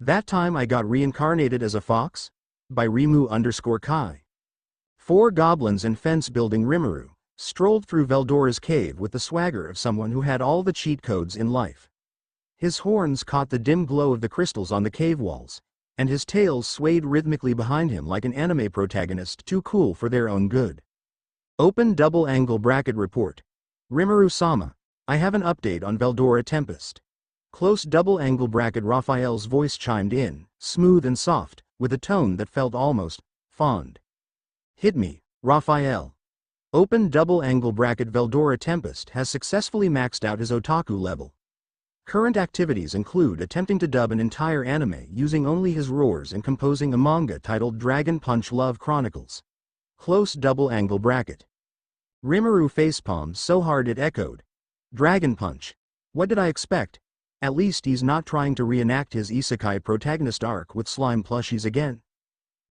That time I got reincarnated as a fox? By Rimu_Kai. 4 goblins and fence-building Rimuru strolled through Veldora's cave with the swagger of someone who had all the cheat codes in life. His horns caught the dim glow of the crystals on the cave walls, and his tails swayed rhythmically behind him like an anime protagonist too cool for their own good. Open double angle bracket report. Rimuru-sama, I have an update on Veldora Tempest. Close double angle bracket. Raphael's voice chimed in, smooth and soft, with a tone that felt almost fond. Hit me, Raphael. Open double angle bracket. Veldora Tempest has successfully maxed out his otaku level. Current activities include attempting to dub an entire anime using only his roars and composing a manga titled Dragon Punch Love Chronicles. Close double angle bracket. Rimuru facepalmed so hard it echoed. Dragon Punch. What did I expect? At least he's not trying to reenact his isekai protagonist arc with slime plushies again.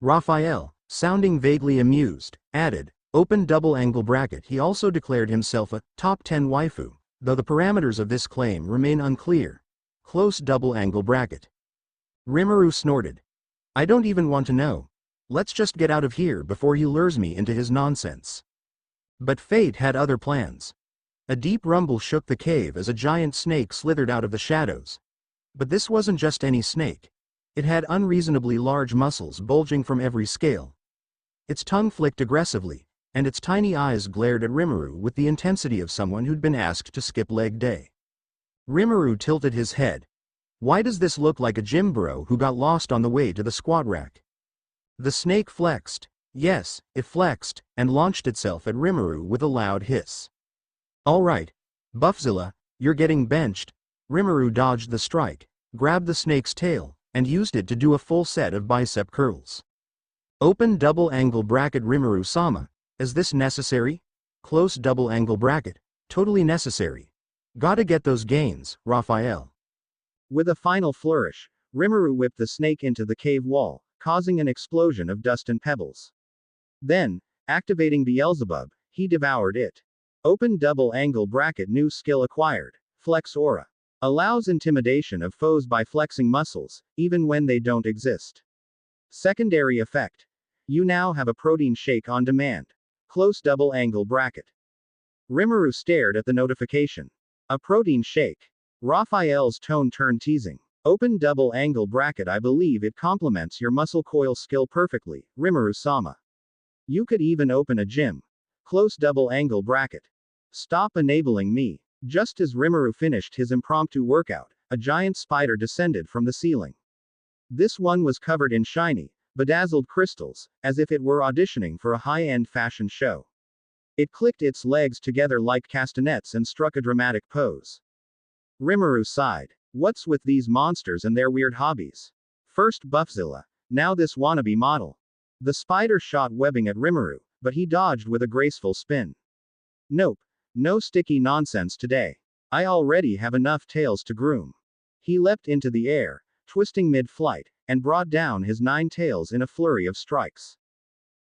Raphael, sounding vaguely amused, added, open double angle bracket. He also declared himself a top 10 waifu, though the parameters of this claim remain unclear. Close double angle bracket. Rimuru snorted. I don't even want to know. Let's just get out of here before he lures me into his nonsense. But fate had other plans. A deep rumble shook the cave as a giant snake slithered out of the shadows. But this wasn't just any snake. It had unreasonably large muscles bulging from every scale. Its tongue flicked aggressively, and its tiny eyes glared at Rimuru with the intensity of someone who'd been asked to skip leg day. Rimuru tilted his head. Why does this look like a gym bro who got lost on the way to the squat rack? The snake flexed. Yes, it flexed, and launched itself at Rimuru with a loud hiss. Alright, Buffzilla, you're getting benched. Rimuru dodged the strike, grabbed the snake's tail, and used it to do a full set of bicep curls. Open double angle bracket. Rimuru-sama, is this necessary? Close double angle bracket, totally necessary. Gotta get those gains, Raphael. With a final flourish, Rimuru whipped the snake into the cave wall, causing an explosion of dust and pebbles. Then, activating Beelzebub, he devoured it. Open double angle bracket. New skill acquired, Flex Aura. Allows intimidation of foes by flexing muscles, even when they don't exist. Secondary effect. You now have a protein shake on demand. Close double angle bracket. Rimuru stared at the notification. A protein shake. Raphael's tone turned teasing. Open double angle bracket. I believe it complements your muscle coil skill perfectly, Rimuru-sama. You could even open a gym. Close double angle bracket. Stop enabling me. Just as Rimuru finished his impromptu workout, a giant spider descended from the ceiling. This one was covered in shiny, bedazzled crystals, as if it were auditioning for a high-end fashion show. It clicked its legs together like castanets and struck a dramatic pose. Rimuru sighed. What's with these monsters and their weird hobbies? First Buffzilla, now this wannabe model. The spider shot webbing at Rimuru, but he dodged with a graceful spin. Nope. No sticky nonsense today. I already have enough tails to groom. He leapt into the air, twisting mid-flight, and brought down his 9 tails in a flurry of strikes.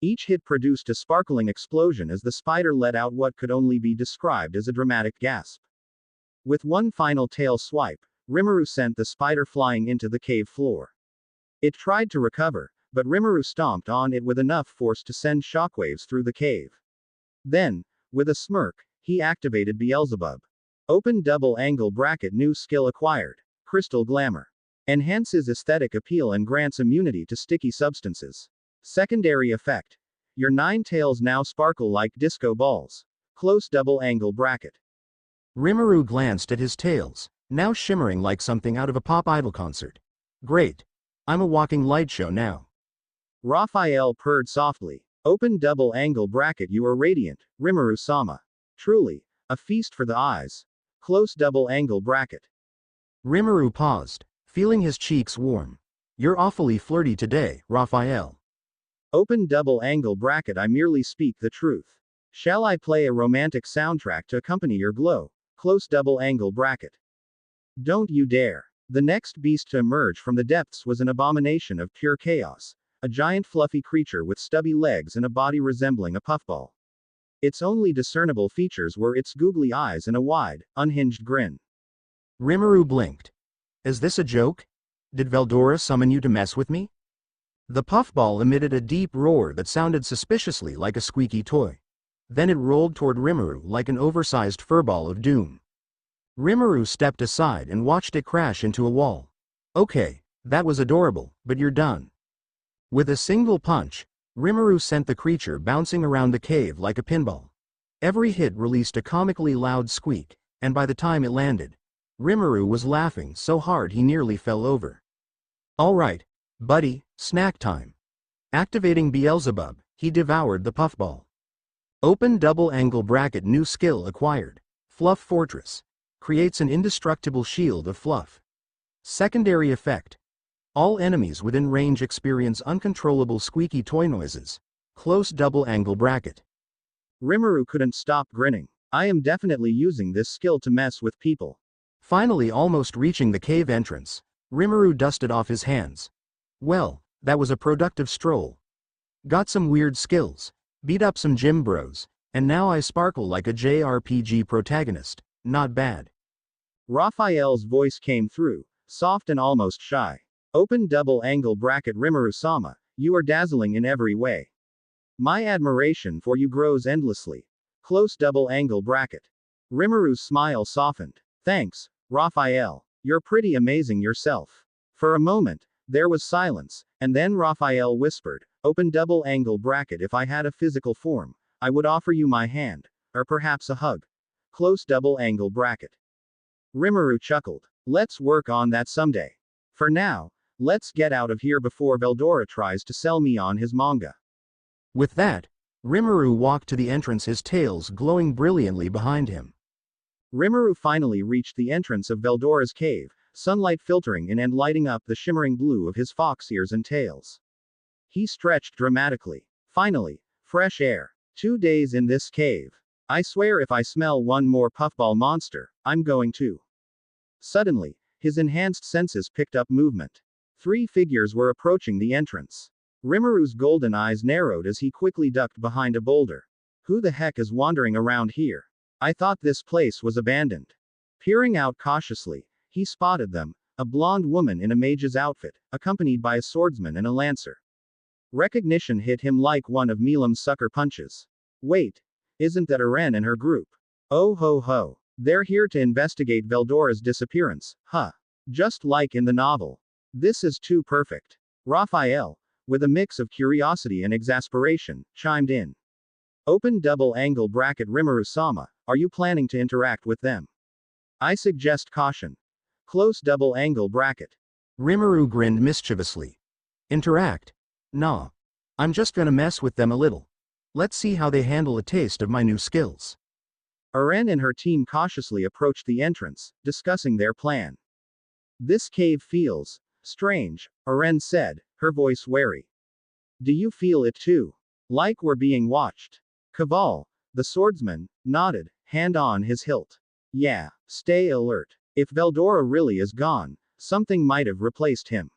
Each hit produced a sparkling explosion as the spider let out what could only be described as a dramatic gasp. With one final tail swipe, Rimuru sent the spider flying into the cave floor. It tried to recover, but Rimuru stomped on it with enough force to send shockwaves through the cave. Then, with a smirk, he activated Beelzebub. Open double angle bracket. New skill acquired, Crystal Glamour. Enhances aesthetic appeal and grants immunity to sticky substances. Secondary effect. Your 9 tails now sparkle like disco balls. Close double angle bracket. Rimuru glanced at his tails, now shimmering like something out of a pop idol concert. Great. I'm a walking light show now. Raphael purred softly. Open double angle bracket. You are radiant, Rimuru-sama. Truly, a feast for the eyes. Close double angle bracket. Rimuru paused, feeling his cheeks warm. You're awfully flirty today, Raphael. Open double angle bracket. I merely speak the truth. Shall I play a romantic soundtrack to accompany your glow? Close double angle bracket. Don't you dare. The next beast to emerge from the depths was an abomination of pure chaos. A giant fluffy creature with stubby legs and a body resembling a puffball. Its only discernible features were its googly eyes and a wide, unhinged grin. Rimuru blinked. Is this a joke? Did Veldora summon you to mess with me? The puffball emitted a deep roar that sounded suspiciously like a squeaky toy. Then it rolled toward Rimuru like an oversized furball of doom. Rimuru stepped aside and watched it crash into a wall. Okay, that was adorable, but you're done. With a single punch, Rimuru sent the creature bouncing around the cave like a pinball. Every hit released a comically loud squeak, and by the time it landed, Rimuru was laughing so hard he nearly fell over. Alright, buddy, snack time. Activating Beelzebub, he devoured the puffball. Open double angle bracket. New skill acquired. Fluff Fortress. Creates an indestructible shield of fluff. Secondary effect. All enemies within range experience uncontrollable squeaky toy noises. Close double angle bracket. Rimuru couldn't stop grinning. I am definitely using this skill to mess with people. Finally, almost reaching the cave entrance, Rimuru dusted off his hands. Well, that was a productive stroll. Got some weird skills, beat up some gym bros, and now I sparkle like a JRPG protagonist. Not bad. Raphael's voice came through, soft and almost shy. Open double angle bracket. Rimuru-sama, you are dazzling in every way. My admiration for you grows endlessly. Close double angle bracket. Rimuru's smile softened. Thanks, Raphael. You're pretty amazing yourself. For a moment, there was silence, and then Raphael whispered, open double angle bracket. If I had a physical form, I would offer you my hand, or perhaps a hug. Close double angle bracket. Rimuru chuckled. Let's work on that someday. For now, let's get out of here before Veldora tries to sell me on his manga. With that, Rimuru walked to the entrance, his tails glowing brilliantly behind him. Rimuru finally reached the entrance of Veldora's cave, sunlight filtering in and lighting up the shimmering blue of his fox ears and tails. He stretched dramatically. Finally, fresh air. 2 days in this cave. I swear if I smell one more puffball monster, I'm going to. Suddenly, his enhanced senses picked up movement. 3 figures were approaching the entrance. Rimuru's golden eyes narrowed as he quickly ducked behind a boulder. Who the heck is wandering around here? I thought this place was abandoned. Peering out cautiously, he spotted them, a blonde woman in a mage's outfit, accompanied by a swordsman and a lancer. Recognition hit him like one of Milam's sucker punches. Wait, isn't that Aren and her group? Oh ho ho. They're here to investigate Veldora's disappearance, huh? Just like in the novel. This is too perfect. Raphael, with a mix of curiosity and exasperation, chimed in. Open double angle bracket. Rimuru-sama, are you planning to interact with them? I suggest caution. Close double angle bracket. Rimuru grinned mischievously. Interact? Nah. I'm just gonna mess with them a little. Let's see how they handle a taste of my new skills. Aren and her team cautiously approached the entrance, discussing their plan. This cave feels strange, Aren said, her voice wary. Do you feel it too? Like we're being watched? Kaval, the swordsman, nodded, hand on his hilt. Yeah, stay alert. If Veldora really is gone, something might have replaced him.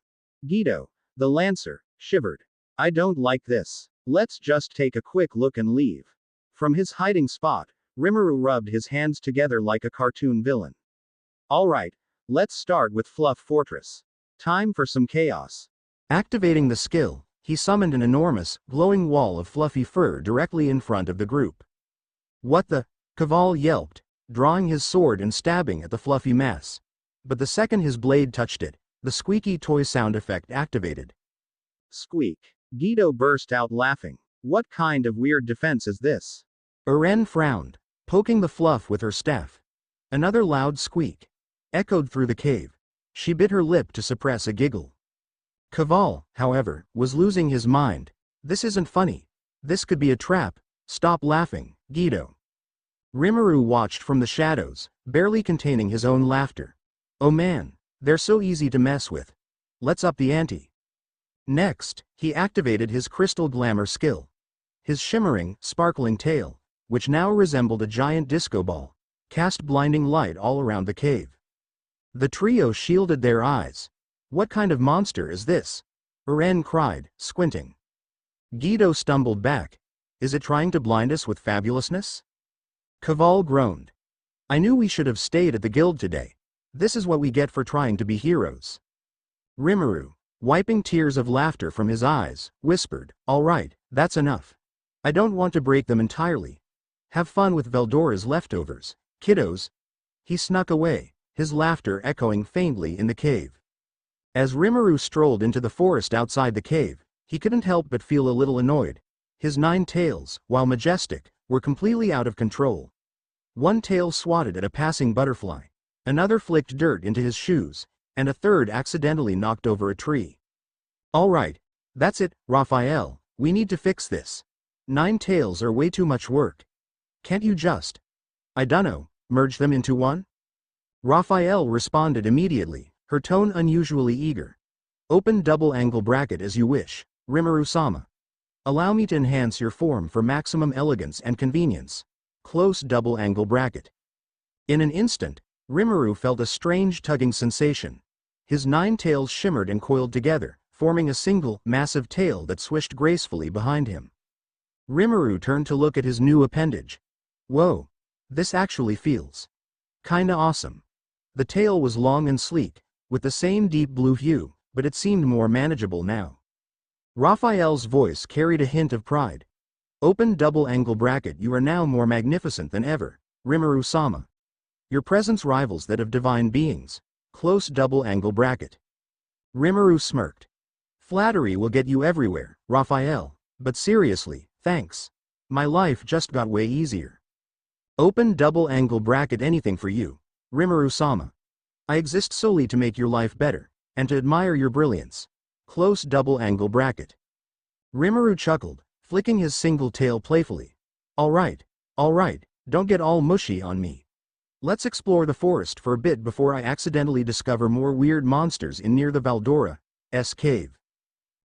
Guido, the lancer, shivered. I don't like this. Let's just take a quick look and leave. From his hiding spot, Rimuru rubbed his hands together like a cartoon villain. Alright, let's start with Fluff Fortress. Time for some chaos. Activating the skill, he summoned an enormous, glowing wall of fluffy fur directly in front of the group. What the? Kaval yelped, drawing his sword and stabbing at the fluffy mass. But the second his blade touched it, the squeaky toy sound effect activated. Squeak. Guido burst out laughing. What kind of weird defense is this? Aren frowned, poking the fluff with her staff. Another loud squeak echoed through the cave. She bit her lip to suppress a giggle. Kaval, however, was losing his mind. This isn't funny. This could be a trap. Stop laughing, Guido. Rimuru watched from the shadows, barely containing his own laughter. Oh man, they're so easy to mess with. Let's up the ante. Next, he activated his crystal glamour skill. His shimmering, sparkling tail, which now resembled a giant disco ball, cast blinding light all around the cave. The trio shielded their eyes. What kind of monster is this? Aren cried, squinting. Guido stumbled back. Is it trying to blind us with fabulousness? Kaval groaned. I knew we should have stayed at the guild today. This is what we get for trying to be heroes. Rimuru, wiping tears of laughter from his eyes, whispered, "All right, that's enough. I don't want to break them entirely. Have fun with Veldora's leftovers, kiddos." He snuck away, his laughter echoing faintly in the cave. As Rimuru strolled into the forest outside the cave, he couldn't help but feel a little annoyed. His 9 tails, while majestic, were completely out of control. One tail swatted at a passing butterfly, another flicked dirt into his shoes, and a third accidentally knocked over a tree. "All right, that's it, Raphael, we need to fix this. 9 tails are way too much work. Can't you just, I dunno, merge them into one?" Raphael responded immediately, her tone unusually eager. "Open double angle bracket as you wish, Rimuru-sama. Allow me to enhance your form for maximum elegance and convenience. Close double angle bracket." In an instant, Rimuru felt a strange tugging sensation. His 9 tails shimmered and coiled together, forming a single, massive tail that swished gracefully behind him. Rimuru turned to look at his new appendage. Whoa, this actually feels kinda awesome. The tail was long and sleek, with the same deep blue hue, but it seemed more manageable now. Raphael's voice carried a hint of pride. "Open double angle bracket, you are now more magnificent than ever, Rimuru-sama. Your presence rivals that of divine beings. Close double angle bracket." Rimuru smirked. "Flattery will get you everywhere, Raphael, but seriously, thanks. My life just got way easier. Open double angle bracket, anything for you, Rimuru-sama. I exist solely to make your life better, and to admire your brilliance. Close double angle bracket." Rimuru chuckled, flicking his single tail playfully. All right, don't get all mushy on me. Let's explore the forest for a bit before I accidentally discover more weird monsters in near the Veldora's cave."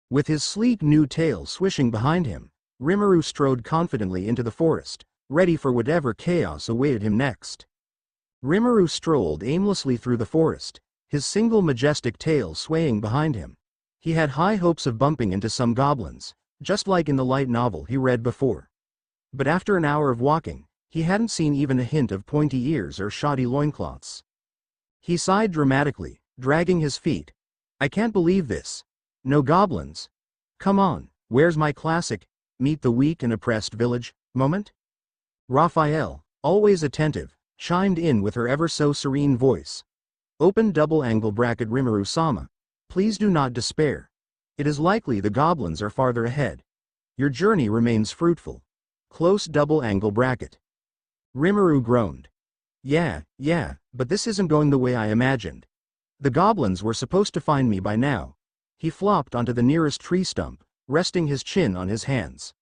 With his sleek new tail swishing behind him, Rimuru strode confidently into the forest, ready for whatever chaos awaited him next. Rimuru strolled aimlessly through the forest, his single majestic tail swaying behind him. He had high hopes of bumping into some goblins, just like in the light novel he read before. But after an hour of walking, he hadn't seen even a hint of pointy ears or shoddy loincloths. He sighed dramatically, dragging his feet. "I can't believe this. No goblins. Come on, where's my classic, meet the weak and oppressed village, moment?" Raphael, always attentive, chimed in with her ever so serene voice. "Open double angle bracket, Rimuru-sama. Please do not despair. It is likely the goblins are farther ahead. Your journey remains fruitful. Close double angle bracket." Rimuru groaned. Yeah, but this isn't going the way I imagined. The goblins were supposed to find me by now." He flopped onto the nearest tree stump, resting his chin on his hands.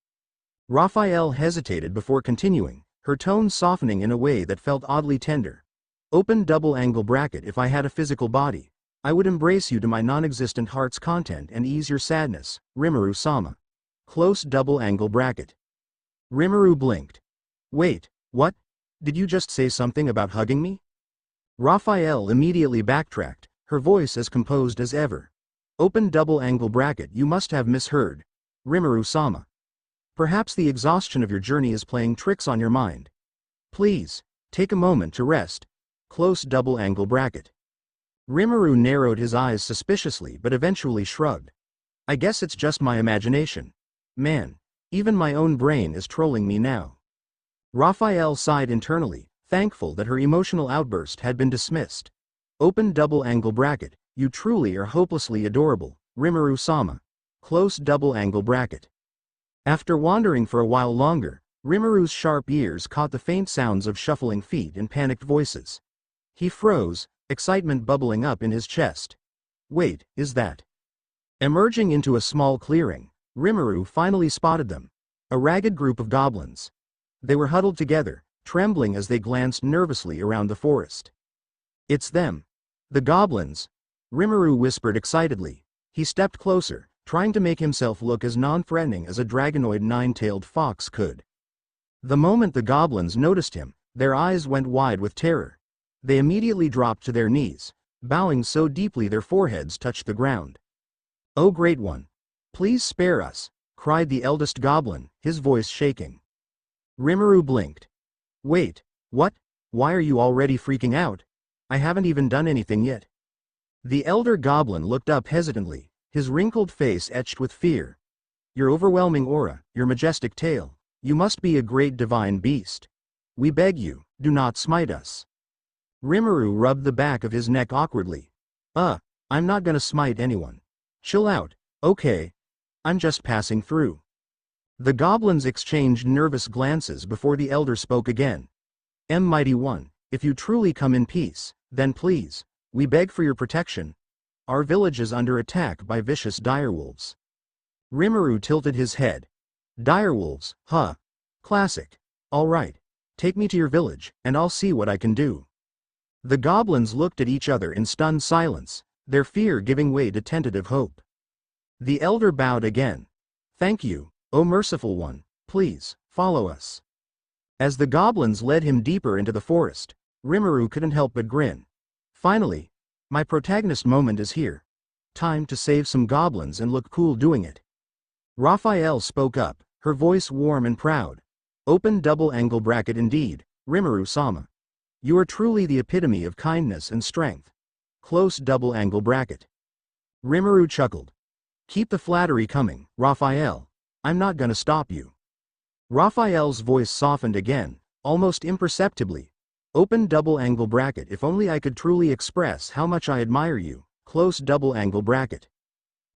Raphael hesitated before continuing, her tone softening in a way that felt oddly tender. "Open double angle bracket, if I had a physical body, I would embrace you to my non-existent heart's content and ease your sadness, Rimuru-sama. Close double angle bracket." Rimuru blinked. "Wait, what? Did you just say something about hugging me?" Raphael immediately backtracked, her voice as composed as ever. "Open double angle bracket, you must have misheard, Rimuru-sama. Perhaps the exhaustion of your journey is playing tricks on your mind. Please, take a moment to rest. Close double angle bracket." Rimuru narrowed his eyes suspiciously but eventually shrugged. "I guess it's just my imagination. Man, even my own brain is trolling me now." Raphael sighed internally, thankful that her emotional outburst had been dismissed. "Open double angle bracket, you truly are hopelessly adorable, Rimuru-sama. Close double angle bracket." After wandering for a while longer, Rimuru's sharp ears caught the faint sounds of shuffling feet and panicked voices. He froze, excitement bubbling up in his chest. Wait, is that? Emerging into a small clearing, Rimuru finally spotted them. A ragged group of goblins. They were huddled together, trembling as they glanced nervously around the forest. "It's them. The goblins," Rimuru whispered excitedly. He stepped closer, trying to make himself look as non-threatening as a dragonoid 9-tailed fox could. The moment the goblins noticed him, their eyes went wide with terror. They immediately dropped to their knees, bowing so deeply their foreheads touched the ground. "Oh great one! Please spare us," cried the eldest goblin, his voice shaking. Rimuru blinked. "Wait, what? Why are you already freaking out? I haven't even done anything yet." The elder goblin looked up hesitantly, his wrinkled face etched with fear. Your overwhelming aura, your majestic tail. You must be a great divine beast. We beg you, do not smite us. Rimuru rubbed the back of his neck awkwardly. I'm not gonna smite anyone. Chill out, okay? I'm just passing through. The goblins exchanged nervous glances before the elder spoke again. Mighty One, if you truly come in peace, then please, we beg for your protection. Our village is under attack by vicious direwolves. Rimuru tilted his head. Direwolves, huh? Classic. All right. Take me to your village, and I'll see what I can do. The goblins looked at each other in stunned silence, their fear giving way to tentative hope. The elder bowed again. Thank you, O merciful one, please, follow us. As the goblins led him deeper into the forest, Rimuru couldn't help but grin. Finally, my protagonist moment is here. Time to save some goblins and look cool doing it. Raphael spoke up, her voice warm and proud. Open double angle bracket indeed, Rimuru-sama. You are truly the epitome of kindness and strength. Close double angle bracket. Rimuru chuckled. Keep the flattery coming, Raphael. I'm not gonna stop you. Raphael's voice softened again, almost imperceptibly. Open double angle bracket. If only I could truly express how much I admire you. Close double angle bracket.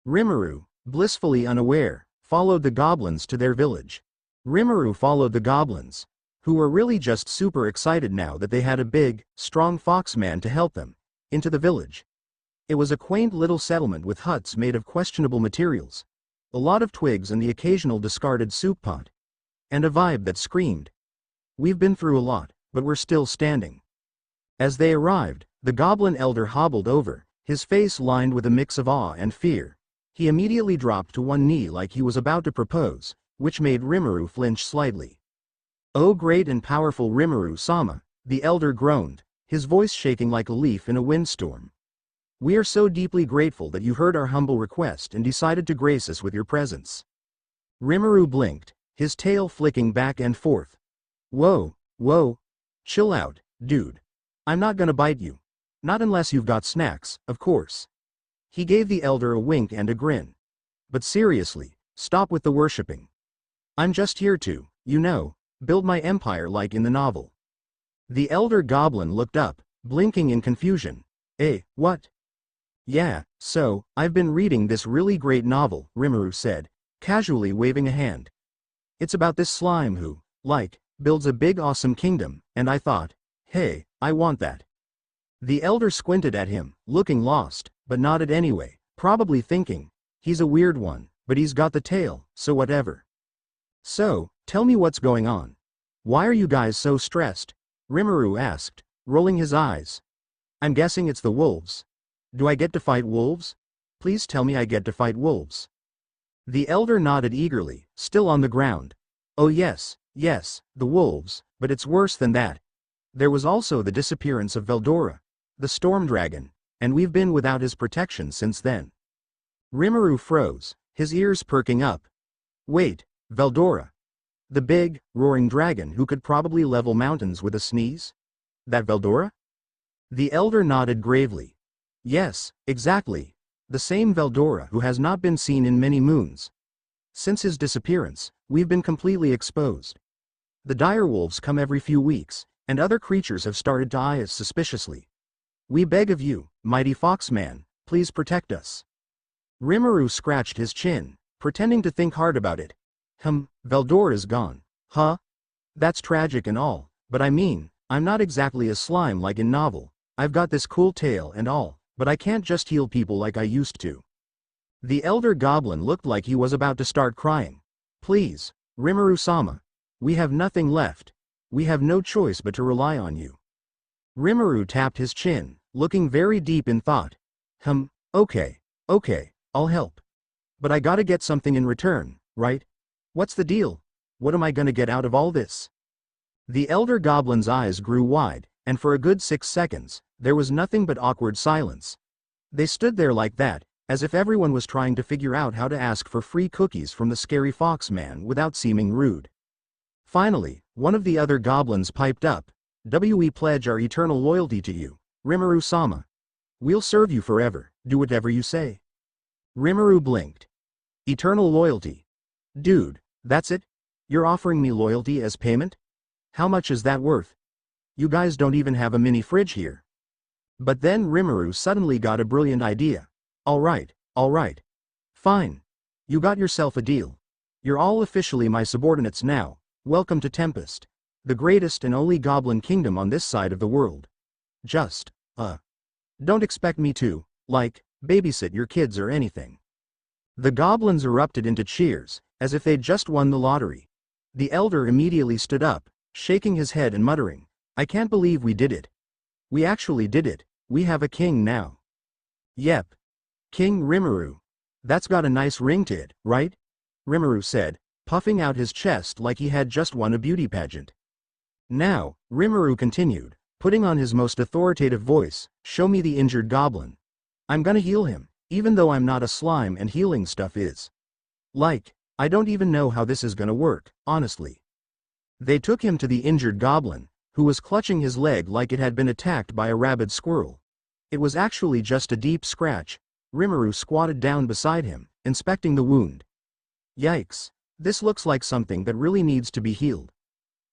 Rimuru, blissfully unaware, followed the goblins to their village. Rimuru followed the goblins, who were really just super excited now that they had a big, strong foxman to help them, into the village. It was a quaint little settlement with huts made of questionable materials, a lot of twigs and the occasional discarded soup pot, and a vibe that screamed, "We've been through a lot, but we're still standing." As they arrived, the goblin elder hobbled over, his face lined with a mix of awe and fear. He immediately dropped to one knee like he was about to propose, which made Rimuru flinch slightly. "Oh great and powerful Rimuru-sama," the elder groaned, his voice shaking like a leaf in a windstorm. "We are so deeply grateful that you heard our humble request and decided to grace us with your presence." Rimuru blinked, his tail flicking back and forth. Whoa, chill out, dude. I'm not gonna bite you. Not unless you've got snacks, of course. He gave the elder a wink and a grin. But seriously, stop with the worshipping. I'm just here to, build my empire like in the novel. The elder goblin looked up, blinking in confusion. What? Yeah, so, I've been reading this really great novel, Rimuru said, casually waving a hand. It's about this slime who, builds a big awesome kingdom, and I thought, hey, I want that. The elder squinted at him, looking lost, but nodded anyway, probably thinking, he's a weird one, but he's got the tail, so whatever. So, tell me what's going on. Why are you guys so stressed? Rimuru asked, rolling his eyes. I'm guessing it's the wolves. Do I get to fight wolves? Please tell me I get to fight wolves. The elder nodded eagerly, still on the ground. Oh yes, the wolves, but it's worse than that. There was also the disappearance of Veldora, the storm dragon, and we've been without his protection since then. Rimuru froze, his ears perking up. Wait, Veldora. The big, roaring dragon who could probably level mountains with a sneeze? That Veldora? The elder nodded gravely. Yes, exactly. The same Veldora who has not been seen in many moons. Since his disappearance, we've been completely exposed. The direwolves come every few weeks, and other creatures have started to eye us suspiciously. We beg of you, mighty foxman, please protect us. Rimuru scratched his chin, pretending to think hard about it. Veldora is gone. Huh? That's tragic and all, but I mean, I'm not exactly a slime like in novel. I've got this cool tail and all, but I can't just heal people like I used to. The elder goblin looked like he was about to start crying. Please, Rimuru-sama. We have nothing left. We have no choice but to rely on you. Rimuru tapped his chin, looking very deep in thought. Okay, I'll help. But I gotta get something in return, right? What's the deal? What am I gonna get out of all this? The elder goblin's eyes grew wide, and for a good 6 seconds, there was nothing but awkward silence. They stood there like that, as if everyone was trying to figure out how to ask for free cookies from the scary foxman without seeming rude. Finally, one of the other goblins piped up. We pledge our eternal loyalty to you, Rimuru-sama. We'll serve you forever, do whatever you say. Rimuru blinked. Eternal loyalty. Dude, that's it? You're offering me loyalty as payment? How much is that worth? You guys don't even have a mini fridge here. But then Rimuru suddenly got a brilliant idea. Alright. Fine. You got yourself a deal. You're all officially my subordinates now. Welcome to Tempest, the greatest and only goblin kingdom on this side of the world. Just, don't expect me to, babysit your kids or anything. The goblins erupted into cheers, as if they'd just won the lottery. The elder immediately stood up, shaking his head and muttering, I can't believe we did it. We actually did it. We have a king now. Yep. King Rimuru. That's got a nice ring to it, right? Rimuru said, puffing out his chest like he had just won a beauty pageant. Now, Rimuru continued, putting on his most authoritative voice, show me the injured goblin. I'm gonna heal him, even though I'm not a slime and healing stuff is. I don't even know how this is gonna work, honestly. They took him to the injured goblin, who was clutching his leg like it had been attacked by a rabid squirrel. It was actually just a deep scratch. Rimuru squatted down beside him, inspecting the wound. Yikes. This looks like something that really needs to be healed.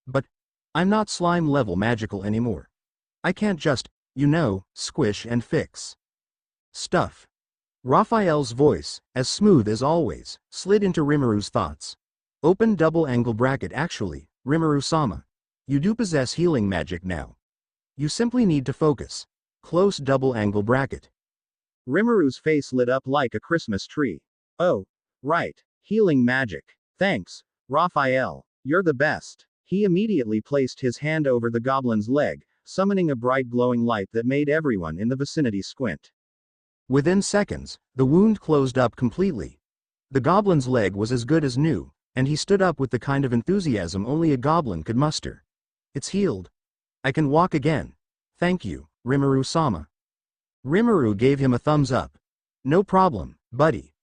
But I'm not slime level magical anymore. I can't just, squish and fix stuff. Raphael's voice, as smooth as always, slid into Rimuru's thoughts. Open double angle bracket actually, Rimuru-sama. You do possess healing magic now. You simply need to focus. Close double angle bracket. Rimuru's face lit up like a Christmas tree. Oh, right, healing magic. Thanks, Raphael. You're the best. He immediately placed his hand over the goblin's leg, summoning a bright glowing light that made everyone in the vicinity squint. Within seconds, the wound closed up completely. The goblin's leg was as good as new, and he stood up with the kind of enthusiasm only a goblin could muster. It's healed. I can walk again. Thank you, Rimuru-sama. Rimuru gave him a thumbs up. No problem, buddy.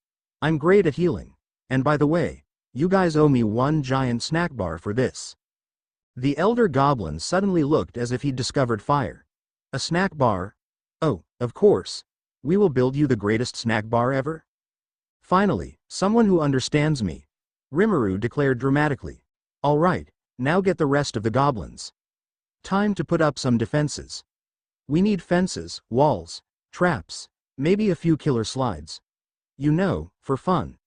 I'm great at healing. And by the way, you guys owe me one giant snack bar for this. The elder goblin suddenly looked as if he'd discovered fire. A snack bar? Oh, of course. We will build you the greatest snack bar ever. Finally, someone who understands me. Rimuru declared dramatically. All right, now get the rest of the goblins. Time to put up some defenses. We need fences, walls, traps, maybe a few killer slides. For fun.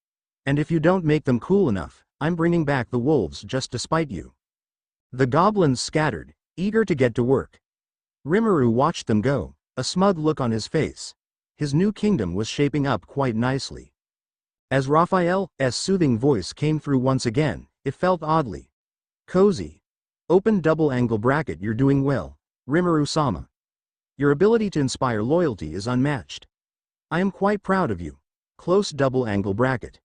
And if you don't make them cool enough, I'm bringing back the wolves just to spite you. The goblins scattered, eager to get to work. Rimuru watched them go, a smug look on his face. His new kingdom was shaping up quite nicely. As Raphael's soothing voice came through once again, it felt oddly cozy. Open double angle bracket. You're doing well, Rimuru-sama. Your ability to inspire loyalty is unmatched. I am quite proud of you. Close double angle bracket.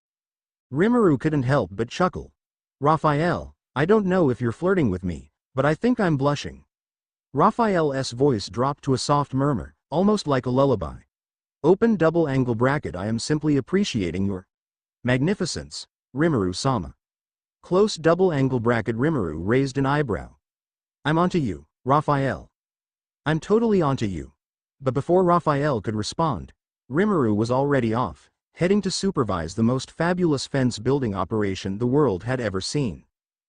Rimuru couldn't help but chuckle. Raphael, I don't know if you're flirting with me, but I think I'm blushing. Raphael's voice dropped to a soft murmur, almost like a lullaby. Open double angle bracket. I am simply appreciating your magnificence, Rimuru-sama. Close double angle bracket. Rimuru raised an eyebrow. I'm onto you, Raphael. I'm totally onto you. But before Raphael could respond, Rimuru was already off, heading to supervise the most fabulous fence building operation the world had ever seen.